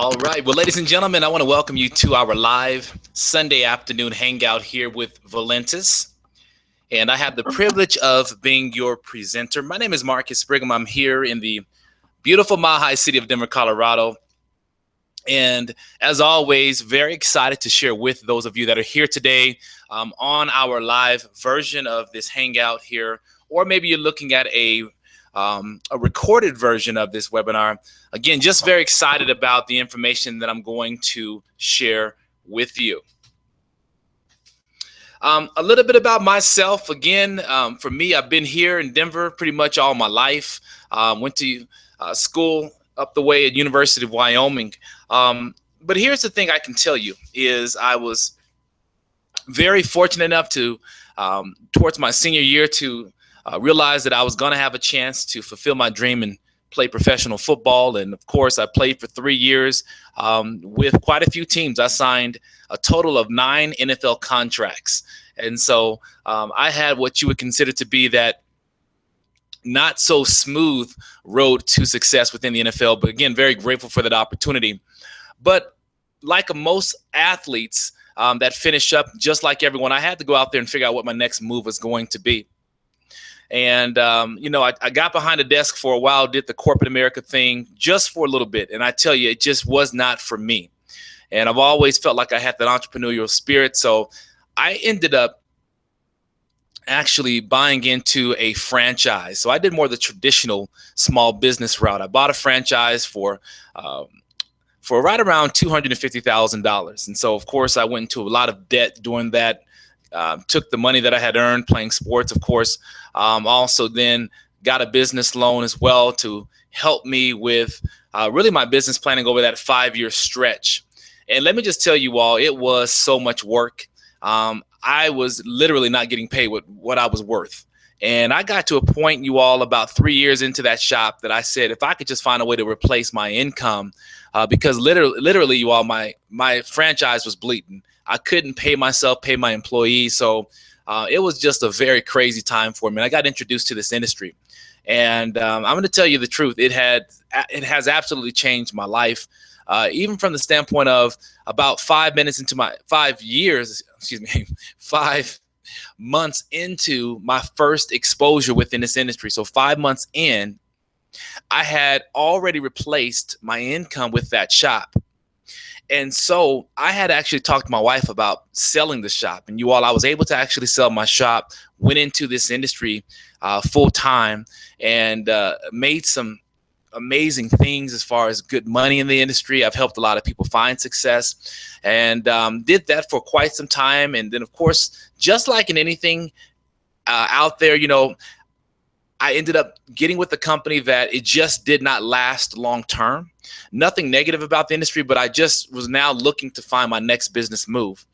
All right. Well, ladies and gentlemen, I want to welcome you to our live Sunday afternoon hangout here with Valentus. And I have the privilege of being your presenter. My name is Marques. I'm here in the beautiful Mile High city of Denver, Colorado. And as always, very excited to share with those of you that are here today on our live version of this hangout here, or maybe you're looking at a recorded version of this webinar. Again, just very excited about the information that I'm going to share with you. A little bit about myself. Again, for me, I've been here in Denver pretty much all my life. Went to school up the way at University of Wyoming. But here's the thing I can tell you is I was very fortunate enough to, towards my senior year, to realize that I was going to have a chance to fulfill my dream and play professional football. And of course, I played for 3 years with quite a few teams. I signed a total of 9 NFL contracts. And so I had what you would consider to be that not so smooth road to success within the NFL. But again, very grateful for that opportunity. But like most athletes that finish up, just like everyone, I had to go out there and figure out what my next move was going to be. And, I got behind a desk for a while, did the corporate America thing just for a little bit. And I tell you, it just was not for me. And I've always felt like I had that entrepreneurial spirit. So I ended up actually buying into a franchise. So I did more of the traditional small business route. I bought a franchise for right around $250,000. And so, of course, I went into a lot of debt during that. Took the money that I had earned playing sports, of course. Also then got a business loan as well to help me with really my business planning over that 5-year stretch. And let me just tell you all, it was so much work. I was literally not getting paid what I was worth. And I got to a point, you all, about 3 years into that shop that I said, if I could just find a way to replace my income, because literally, you all, my franchise was bleeding. I couldn't pay myself, pay my employees. So it was just a very crazy time for me. And I got introduced to this industry. And I'm going to tell you the truth. It has absolutely changed my life, even from the standpoint of about 5 months into my first exposure within this industry. So 5 months in, I had already replaced my income with that shop. And so I had actually talked to my wife about selling the shop. And you all, I was able to actually sell my shop, went into this industry full time, and made some amazing things as far as good money in the industry. I've helped a lot of people find success, and did that for quite some time. And then, of course, just like in anything out there, I ended up getting with a company that it just did not last long term. Nothing negative about the industry, but I just was now looking to find my next business move.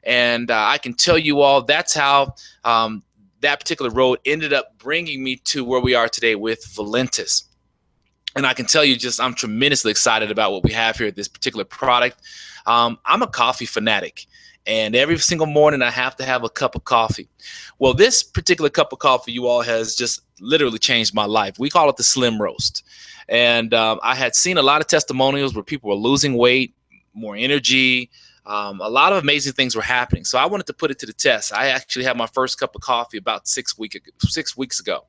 And I can tell you all that's how that particular road ended up bringing me to where we are today with Valetnus. And I can tell you I'm tremendously excited about what we have here at this particular product. I'm a coffee fanatic. And every single morning I have to have a cup of coffee. Well, this particular cup of coffee, you all, has just literally changed my life. We call it the Slim Roast. And I had seen a lot of testimonials where people were losing weight, more energy. A lot of amazing things were happening. So I wanted to put it to the test. I actually had my first cup of coffee about 6 weeks ago.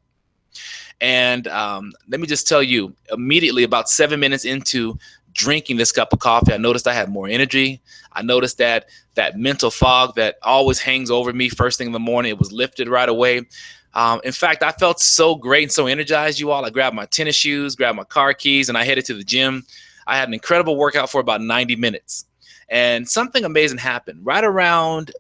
And let me just tell you, immediately about 7 minutes into drinking this cup of coffee, I noticed I had more energy. I noticed that mental fog that always hangs over me first thing in the morning, it was lifted right away. In fact, I felt so great and so energized, you all. I grabbed my tennis shoes, grabbed my car keys, and I headed to the gym. I had an incredible workout for about 90 minutes. And something amazing happened. Right around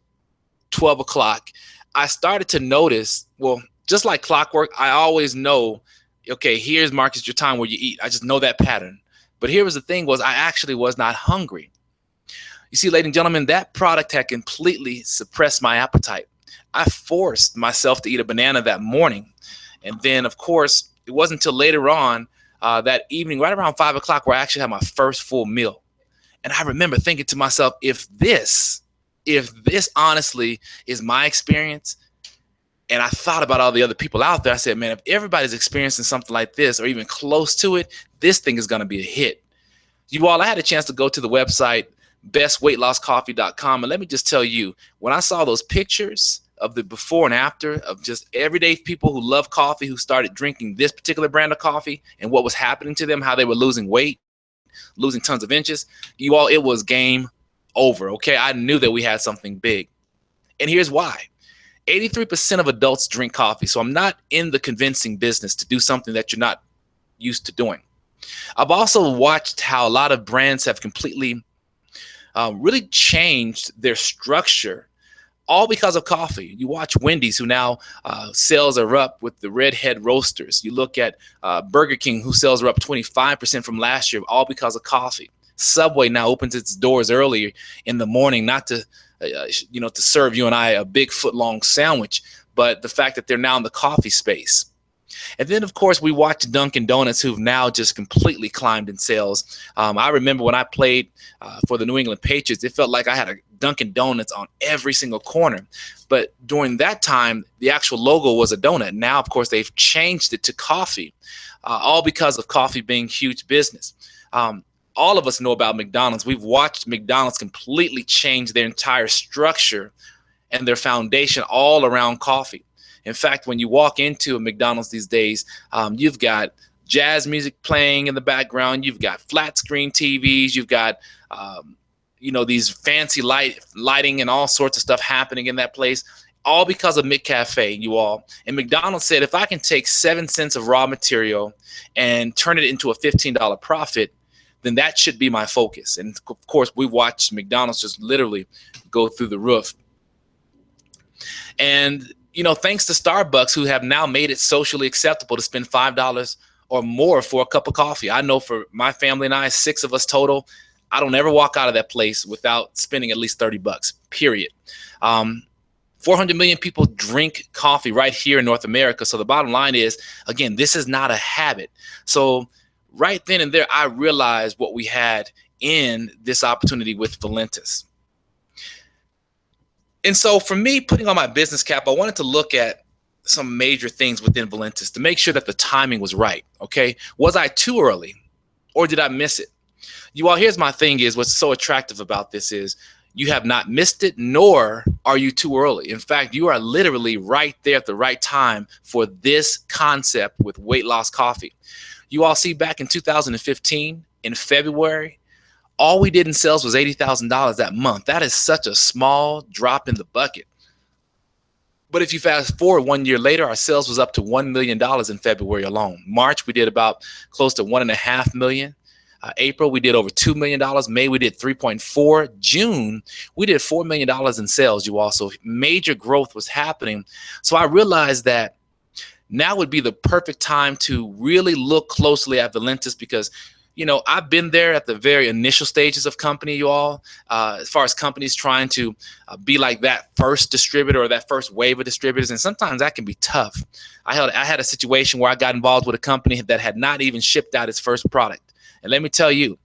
12 o'clock, I started to notice, well, just like clockwork, I always know, okay, here's Marques, your time where you eat. I just know that pattern. But here was the thing I actually was not hungry. You see, ladies and gentlemen, that product had completely suppressed my appetite. I forced myself to eat a banana that morning. And then, of course, it wasn't until later on that evening, right around 5 o'clock, where I actually had my first full meal. And I remember thinking to myself, if this honestly is my experience, and I thought about all the other people out there, I said, man, if everybody's experiencing something like this or even close to it, this thing is going to be a hit. You all, I had a chance to go to the website bestweightlosscoffee.com, and let me just tell you, when I saw those pictures of the before and after of just everyday people who love coffee, who started drinking this particular brand of coffee, and what was happening to them, how they were losing weight, losing tons of inches, you all, it was game over. Okay, I knew that we had something big, and here's why. 83% of adults drink coffee, so I'm not in the convincing business to do something that you're not used to doing. I've also watched how a lot of brands have completely really changed their structure, all because of coffee. You watch Wendy's, who now sales are up with the redhead roasters. You look at Burger King, who sales are up 25% from last year, all because of coffee. Subway now opens its doors early in the morning, not to to serve you and I a big foot-long sandwich, but the fact that they're now in the coffee space. And then, of course, we watch Dunkin' Donuts, who've now just completely climbed in sales. I remember when I played for the New England Patriots, it felt like I had a Dunkin' Donuts on every single corner. But during that time, the actual logo was a donut. Now, of course, they've changed it to coffee, all because of coffee being huge business. All of us know about McDonald's. We've watched McDonald's completely change their entire structure and their foundation all around coffee. In fact, when you walk into a McDonald's these days, you've got jazz music playing in the background. You've got flat screen TVs. You've got, these fancy lighting and all sorts of stuff happening in that place, all because of McCafe, you all. And McDonald's said, if I can take 7 cents of raw material and turn it into a $15 profit, then that should be my focus. And of course, we watched McDonald's just literally go through the roof. And thanks to Starbucks, who have now made it socially acceptable to spend $5 or more for a cup of coffee. I know for my family and I, 6 of us total, I don't ever walk out of that place without spending at least $30, period. 400 million people drink coffee right here in North America. So the bottom line is, again, this is not a habit. So right then and there, I realized what we had in this opportunity with Valetnus. And so for me, putting on my business cap, I wanted to look at some major things within Valetnus to make sure that the timing was right. Okay. Was I too early or did I miss it? You all, here's my thing is what's so attractive about this is you have not missed it, nor are you too early. In fact, you are literally right there at the right time for this concept with weight loss coffee. You all see back in 2015, in February, all we did in sales was $80,000 that month. That is such a small drop in the bucket. But if you fast forward 1 year later, our sales was up to $1 million in February alone. March, we did about close to $1.5 million. April, we did over $2 million. May, we did 3.4. June, we did $4 million in sales, you all. So major growth was happening. So I realized that now would be the perfect time to really look closely at Valetnus because, I've been there at the very initial stages of company, you all, as far as companies trying to be like that first distributor or that first wave of distributors. And sometimes that can be tough. I had a situation where I got involved with a company that had not even shipped out its first product. And let me tell you,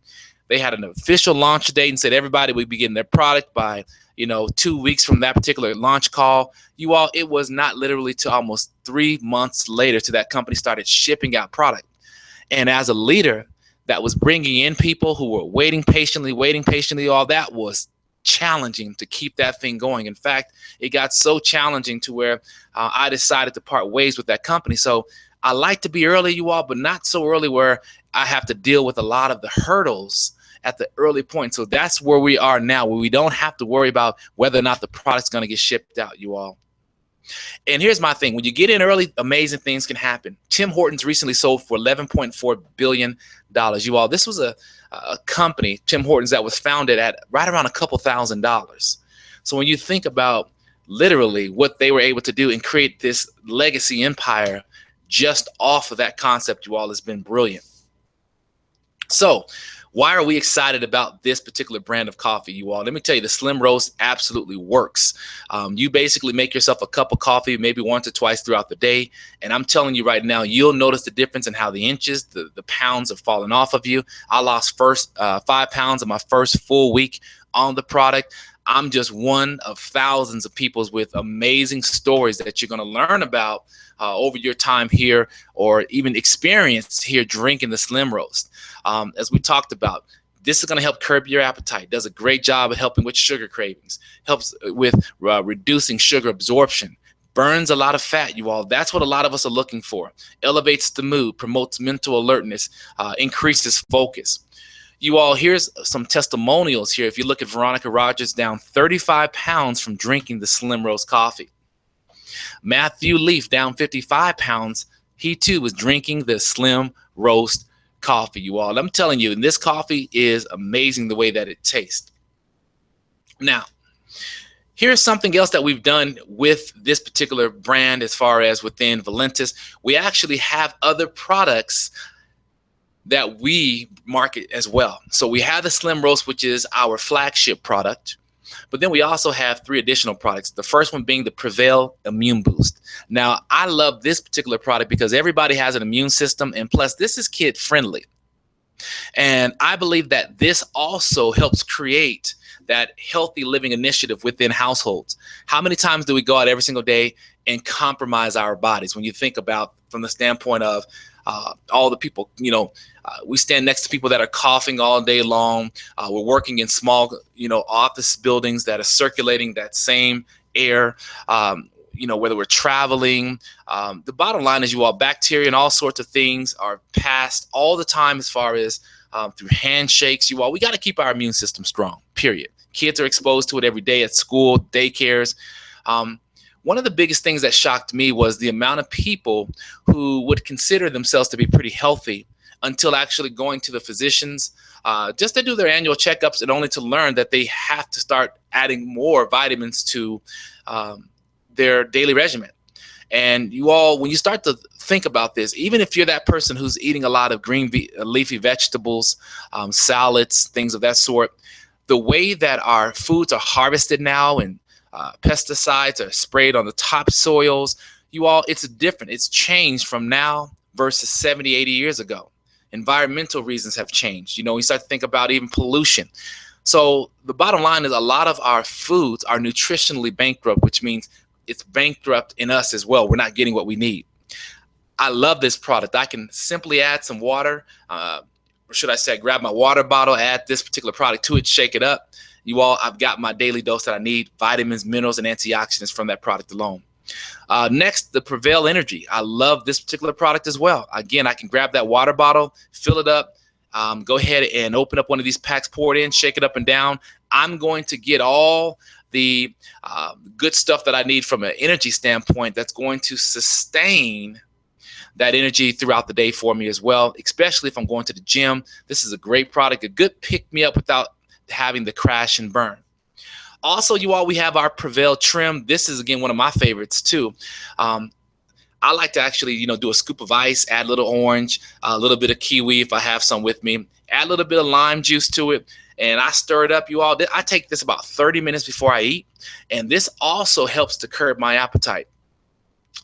they had an official launch date and said everybody would be getting their product by 2 weeks from that particular launch call. You all, it was not literally till almost 3 months later till that company started shipping out product. And as a leader that was bringing in people who were waiting patiently, all that was challenging to keep that thing going. In fact, it got so challenging to where I decided to part ways with that company. So I like to be early, you all, but not so early where I have to deal with a lot of the hurdles at the early point. So that's where we are now, where we don't have to worry about whether or not the product's going to get shipped out, you all. And here's my thing. When you get in early, amazing things can happen. Tim Hortons recently sold for $11.4 billion. You all, this was a company, Tim Hortons, that was founded at right around a couple $1,000s. So when you think about literally what they were able to do and create this legacy empire just off of that concept, you all, has been brilliant. So why are we excited about this particular brand of coffee, you all? Let me tell you, the Slim Roast absolutely works. You basically make yourself a cup of coffee maybe once or twice throughout the day. And I'm telling you right now, you'll notice the difference in how the inches, the pounds are falling off of you. I lost 5 pounds in my first full week on the product. I'm just one of thousands of people with amazing stories that you're going to learn about over your time here or even experience here drinking the Slim Roast. As we talked about, This is going to help curb your appetite. Does a great job of helping with sugar cravings. Helps with reducing sugar absorption. Burns a lot of fat, you all. That's what a lot of us are looking for. Elevates the mood, promotes mental alertness, increases focus. You all, here's some testimonials here. If you look at Veronica Rogers, down 35 pounds from drinking the Slim Roast coffee. Matthew Leaf, down 55 pounds. He too was drinking the Slim Roast coffee, you all. I'm telling you, and this coffee is amazing the way that it tastes. Now, here's something else that we've done with this particular brand as far as within Valetnus. We actually have other products that we market as well. So we have the Slim Roast, which is our flagship product. But then we also have 3 additional products. The first one being the Prevail Immune Boost. Now, I love this particular product because everybody has an immune system, and plus this is kid friendly. And I believe that this also helps create that healthy living initiative within households. How many times do we go out every single day and compromise our bodies? When you think about from the standpoint of all the people, we stand next to people that are coughing all day long. We're working in small, office buildings that are circulating that same air, whether we're traveling. The bottom line is, you all, bacteria and all sorts of things are passed all the time as far as through handshakes. You all, we got to keep our immune system strong, period. Kids are exposed to it every day at school, daycares. One of the biggest things that shocked me was the amount of people who would consider themselves to be pretty healthy until actually going to the physicians just to do their annual checkups, and only to learn that they have to start adding more vitamins to their daily regimen. And you all, when you start to think about this, even if you're that person who's eating a lot of green leafy vegetables, salads, things of that sort, the way that our foods are harvested now and pesticides are sprayed on the topsoils, you all, it's different. It's changed from now versus 70, 80 years ago. Environmental reasons have changed. You start to think about even pollution. So the bottom line is, a lot of our foods are nutritionally bankrupt, which means it's bankrupt in us as well. We're not getting what we need. I love this product. I can simply add some water, or should I say, grab my water bottle, add this particular product to it, shake it up. You all, I've got my daily dose that I need, vitamins, minerals, and antioxidants from that product alone. Next, the Prevail Energy. I love this particular product as well. Again, I can grab that water bottle, fill it up, go ahead and open up one of these packs, pour it in, shake it up and down. I'm going to get all the good stuff that I need from an energy standpoint that's going to sustain that energy throughout the day for me as well, especially if I'm going to the gym. This is a great product, a good pick-me-up without having the crash and burn. Also, you all, we have our Prevail Trim. This is, again, one of my favorites too. I like to actually, do a scoop of ice, add a little orange, a little bit of kiwi if I have some with me, add a little bit of lime juice to it, and I stir it up, you all. I take this about 30 minutes before I eat, and this also helps to curb my appetite.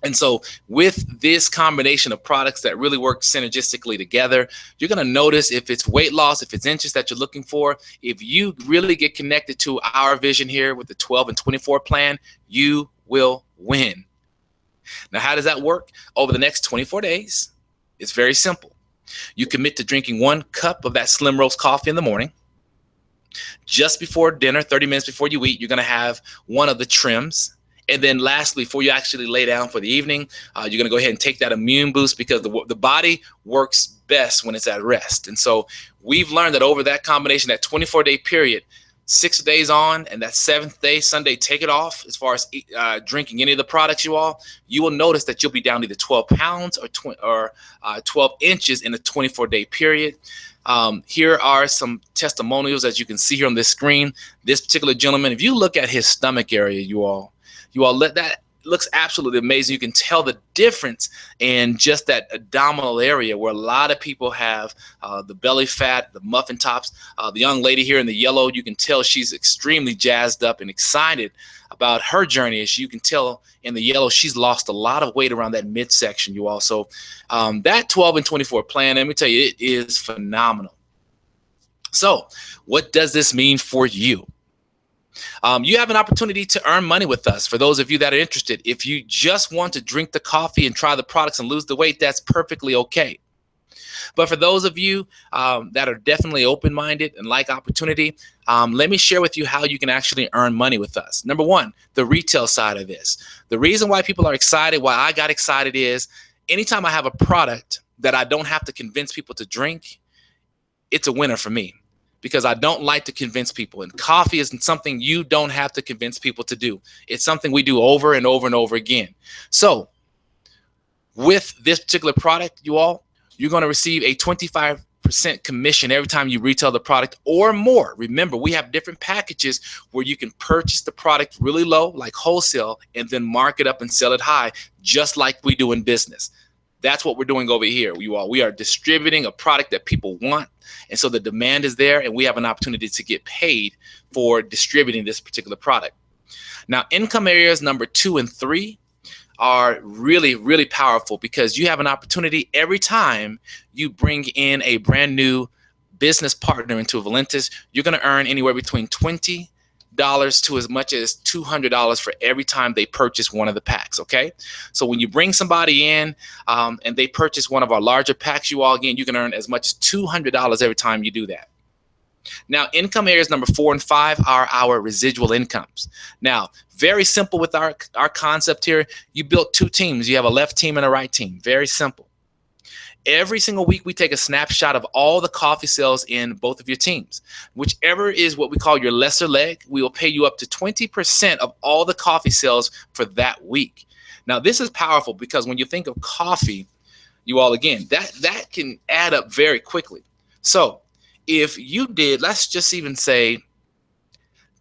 And so with this combination of products that really work synergistically together, you're going to notice if it's weight loss, if it's interest that you're looking for, if you really get connected to our vision here with the 12 and 24 plan, you will win. Now, how does that work? Over the next 24 days, it's very simple. You commit to drinking 1 cup of that Slim Roast coffee in the morning. Just before dinner, 30 minutes before you eat, you're going to have one of the trims. And then lastly, before you actually lay down for the evening, you're going to go ahead and take that immune boost, because the body works best when it's at rest. And so we've learned that over that combination, that 24-day period, 6 days on, and that 7th day, Sunday, take it off as far as drinking any of the products, you will notice that you'll be down either 12 pounds or 12 inches in a 24-day period. Here are some testimonials, as you can see here on this screen. This particular gentleman, if you look at his stomach area, you all let that looks absolutely amazing. You can tell the difference in just that abdominal area, where a lot of people have the belly fat, the muffin tops. The young lady here in the yellow, you can tell she's extremely jazzed up and excited about her journey. As you can tell in the yellow, she's lost a lot of weight around that midsection, you all. So that 12 and 24 plan, let me tell you, it is phenomenal. So what does this mean for you? You have an opportunity to earn money with us. For those of you that are interested, if you just want to drink the coffee and try the products and lose the weight, that's perfectly okay. But for those of you that are definitely open-minded and like opportunity, let me share with you how you can actually earn money with us. Number one, the retail side of this. The reason why people are excited, why I got excited, is anytime I have a product that I don't have to convince people to drink, it's a winner for me, because I don't like to convince people. And coffee isn't something you don't have to convince people to do. It's something we do over and over and over again. So with this particular product, you all, you're going to receive a 25% commission every time you retail the product or more. Remember, we have different packages where you can purchase the product really low, like wholesale, and then mark it up and sell it high, just like we do in business. That's what we're doing over here, you all. We are distributing a product that people want, and so the demand is there, and we have an opportunity to get paid for distributing this particular product. Now, income areas number 2 and 3 are really, really powerful, because you have an opportunity every time you bring in a brand new business partner into Valetnus. You're going to earn anywhere between $20 to as much as $200 for every time they purchase one of the packs. Okay, so when you bring somebody in and they purchase one of our larger packs, you all, again, you can earn as much as $200 every time you do that. Now, income areas number 4 and 5 are our residual incomes. Now, very simple with our concept here. You built 2 teams. You have a left team and a right team. Very simple. Every single week, we take a snapshot of all the coffee sales in both of your teams. Whichever is what we call your lesser leg, we will pay you up to 20% of all the coffee sales for that week. Now, this is powerful, because when you think of coffee, you all, again, that can add up very quickly. So if you did, let's just even say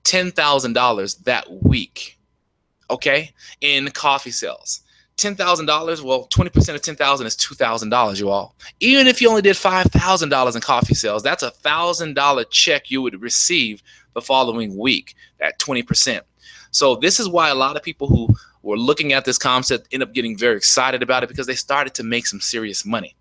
$10,000 that week, okay, in coffee sales. $10,000, well, 20% of 10,000 is $2,000, you all. Even if you only did $5,000 in coffee sales, that's a $1,000 check you would receive the following week at 20%. So this is why a lot of people who were looking at this concept end up getting very excited about it, because they started to make some serious money.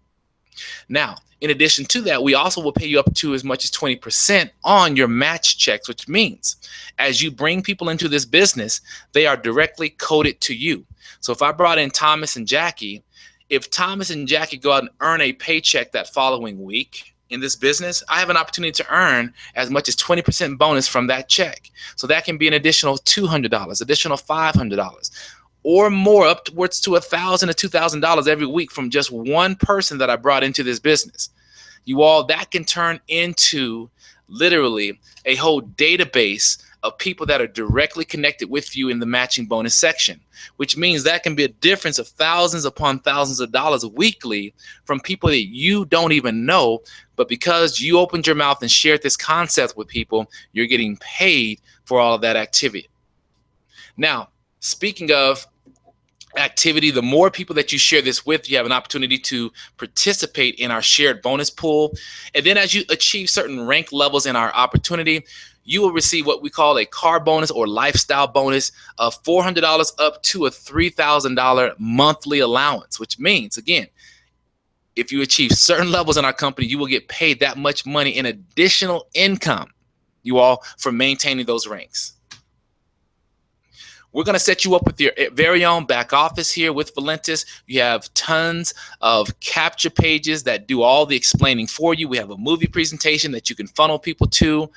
Now, in addition to that, we also will pay you up to as much as 20% on your match checks, which means as you bring people into this business, they are directly coded to you. So if I brought in Thomas and Jackie, if Thomas and Jackie go out and earn a paycheck that following week in this business, I have an opportunity to earn as much as 20% bonus from that check. So that can be an additional $200, additional $500. Or more, upwards to $1,000 to $2,000 every week from just one person that I brought into this business. You all, that can turn into literally a whole database of people that are directly connected with you in the matching bonus section, which means that can be a difference of thousands upon thousands of dollars weekly from people that you don't even know. But because you opened your mouth and shared this concept with people, you're getting paid for all of that activity. Now, speaking of activity, the more people that you share this with, you have an opportunity to participate in our shared bonus pool. And then as you achieve certain rank levels in our opportunity, you will receive what we call a car bonus or lifestyle bonus of $400 up to a $3,000 monthly allowance, which means, again, if you achieve certain levels in our company, you will get paid that much money in additional income, you all, for maintaining those ranks. We're going to set you up with your very own back office here with Valetnus. You have tons of capture pages that do all the explaining for you. We have a movie presentation that you can funnel people to.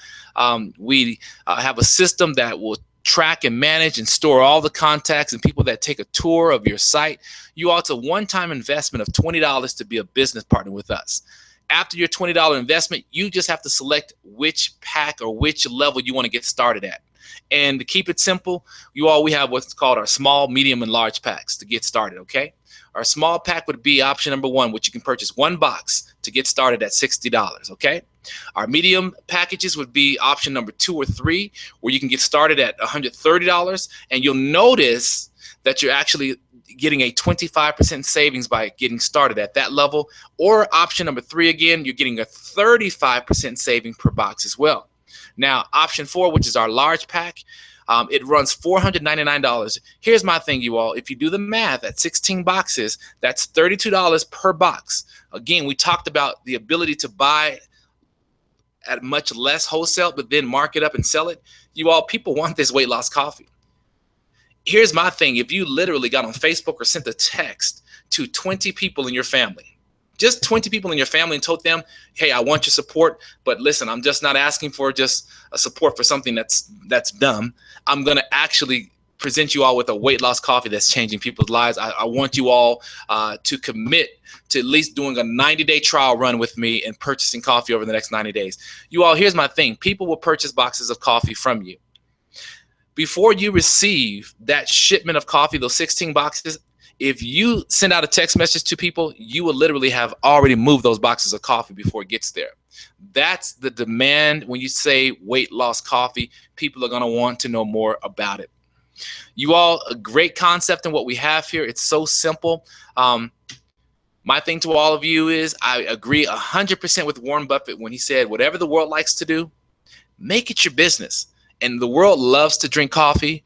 We have a system that will track and manage and store all the contacts and people that take a tour of your site. You all, it's a one-time investment of $20 to be a business partner with us. After your $20 investment, you just have to select which pack or which level you want to get started at. And to keep it simple, you all, we have what's called our small, medium, and large packs to get started, okay? Our small pack would be option number 1, which you can purchase 1 box to get started at $60, okay? Our medium packages would be option number 2 or 3, where you can get started at $130, and you'll notice that you're actually getting a 25% savings by getting started at that level. Or option number 3, again, you're getting a 35% saving per box as well. Now, option 4, which is our large pack, it runs $499. Here's my thing, you all. If you do the math at 16 boxes, that's $32 per box. Again, we talked about the ability to buy at much less wholesale, but then mark it up and sell it. You all, people want this weight loss coffee. Here's my thing. If you literally got on Facebook or sent a text to 20 people in your family, just 20 people in your family and told them, hey, I want your support, but listen, I'm just not asking for just a support for something that's dumb. I'm going to actually present you all with a weight loss coffee that's changing people's lives. I want you all to commit to at least doing a 90-day trial run with me and purchasing coffee over the next 90 days. You all, here's my thing. People will purchase boxes of coffee from you. Before you receive that shipment of coffee, those 16 boxes, if you send out a text message to people, you will literally have already moved those boxes of coffee before it gets there. That's the demand. When you say weight loss coffee, people are going to want to know more about it. You all, a great concept in what we have here. It's so simple. My thing to all of you is I agree 100% with Warren Buffett when he said, whatever the world likes to do, make it your business. And the world loves to drink coffee.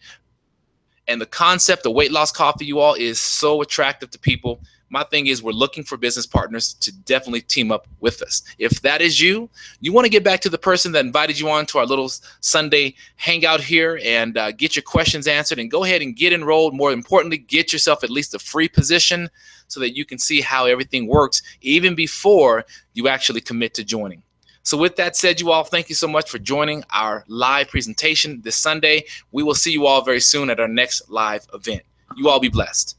And the concept of weight loss coffee, you all, is so attractive to people. My thing is we're looking for business partners to definitely team up with us. If that is you, you want to get back to the person that invited you on to our little Sunday hangout here and get your questions answered and go ahead and get enrolled. More importantly, get yourself at least a free position so that you can see how everything works even before you actually commit to joining. So with that said, you all, thank you so much for joining our live presentation this Sunday. We will see you all very soon at our next live event. You all be blessed.